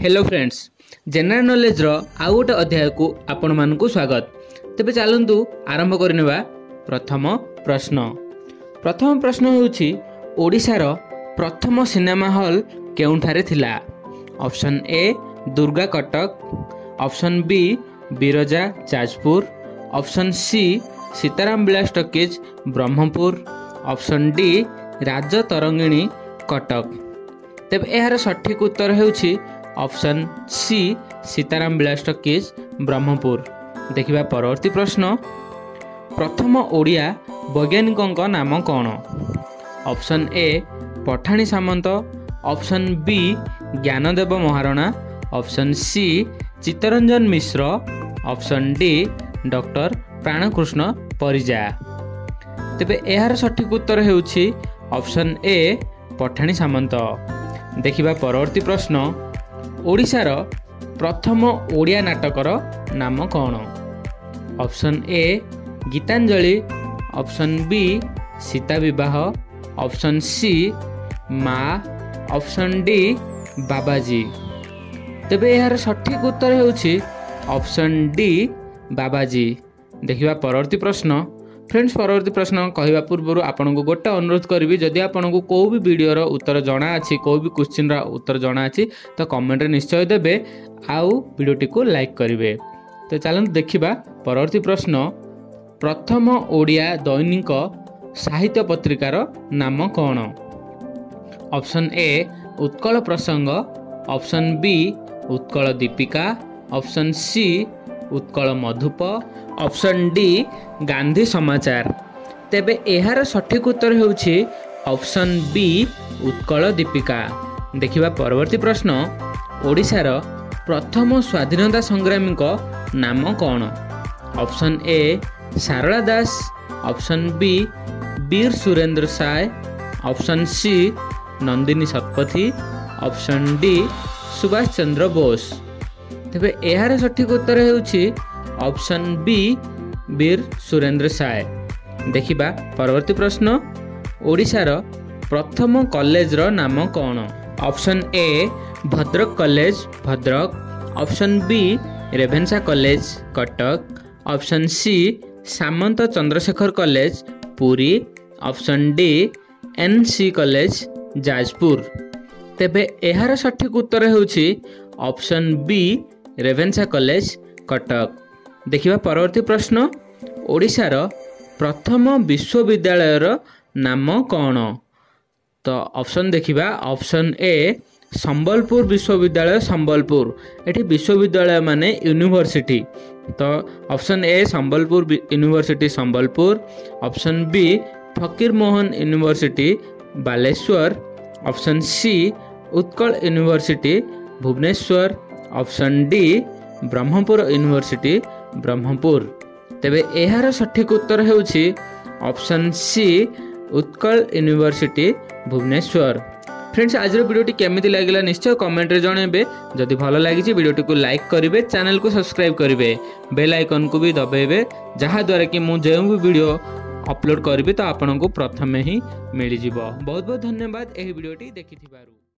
Hello friends, general knowledge रो आउ गोटे अध्याय को आपण मानकु स्वागत। तेबे चलंतु आरंभ करनेबा प्रथम प्रश्न होउछि ओडिसा रो प्रथम सिनेमा हॉल केउंठारे थिला। Option A Durga Cuttack, option B Biraja Jajpur, option C Sitaram Bilas Talkies Brahmapur, option D Raj Tarangini Cuttack. तेबे एहार सठिक उत्तर हेउछि option C Sitaram Bilas Talkies Brahmapur. देखिबा परवर्ती प्रश्न, प्रथम ओडिया वैज्ञानिक नाम कौन? Option A Pathani Samanta, option B Gyanadev Maharana, option C Chittaranjan Mishra, option D doctor Pranakrushna Parija. तेबे एहार सठिक उत्तर हेउछि ऑप्शन ए पठाणी सामंत। देखिबा परवर्ती प्रश्न, ओडिशार प्रथम ओडिया नाटकर नाम कौन? Option A Gitanjali, option B Sita Bibaha, option सी माँ, ऑप्शन डी बाबाजी। तेबे यार सठिक उत्तर हेउछि ऑप्शन डी बाबाजी। देखिबा परवर्ती प्रश्न। फ्रेंड्स, परवर्ती प्रश्न कहवा पूर्व आपन को गोटे अनुरोध करी, जदि आपन को कोई भी वीडियोर उत्तर जना अच्छी, कोई भी क्वेश्चन उत्तर जना अच्छी तो कमेंट निश्चय देबे, आउ वीडियोटी को लाइक करेंगे। तो चलते देखिबा परवर्ती प्रश्न, प्रथम ओडिया दैनिक साहित्य पत्रिकार नाम कौन? Option A Utkal Prasanga, option B Utkal Dipika, option C Utkal Madhupa, option D Gandhi Samachar. तेबे एहार सठिक उत्तर हेउछि ऑप्शन बी उत्कल दीपिका। देखिबा परवर्ती प्रश्न, ओडिशार प्रथम स्वाधीनता संग्रामी नाम कौन? Option A Sarala Das, option B Veer Surendra Sai, option C Nandini Satpathy, option D Subhash Chandra Bose. तेबे एहार सठिक उत्तर हेउछि ऑप्शन बी वीर सुरेंद्र साय। देखिबा परवर्ती प्रश्न, ओडिशार प्रथम कॉलेज रो नाम कौन? Option A Bhadrak College Bhadrak, option B Ravenshaw College Cuttack, option C Samanta Chandrasekhar College Puri, option D NC College Jajpur. तेबे एहार सठिक उत्तर हेउछि option B Ravenshaw College Cuttack. देखिबा परवर्ती प्रश्न, ओडिशार प्रथम विश्वविद्यालयर नाम कौन? तो ऑप्शन देखिबा, ऑप्शन ए संबलपुर विश्वविद्यालय संबलपुर। एठी विश्वविद्यालय माने यूनिवर्सिटी, तो option A Sambalpur University Sambalpur, option B Fakir Mohan University Baleswar, option C Utkal University Bhubaneswar, option D Brahmapur University Brahmapur. तेबे एहार सठिक उत्तर हेउछि option C Utkal University Bhubaneswar. Friends, आज वीडियोटी केमिति लागिला निश्चय कमेंट रे जणेबे। जदि भलो लागिछि वीडियोटी को लाइक करिवे, चैनल को सब्सक्राइब करिवे, बेल आइकन को भी दबाइबे, जहा द्वारा कि मु जे भी वीडियो अपलोड करिवे तो आपन को प्रथमे ही मिल जिवो। बहुत बहुत धन्यवाद एही वीडियोटी देखिथिबारु।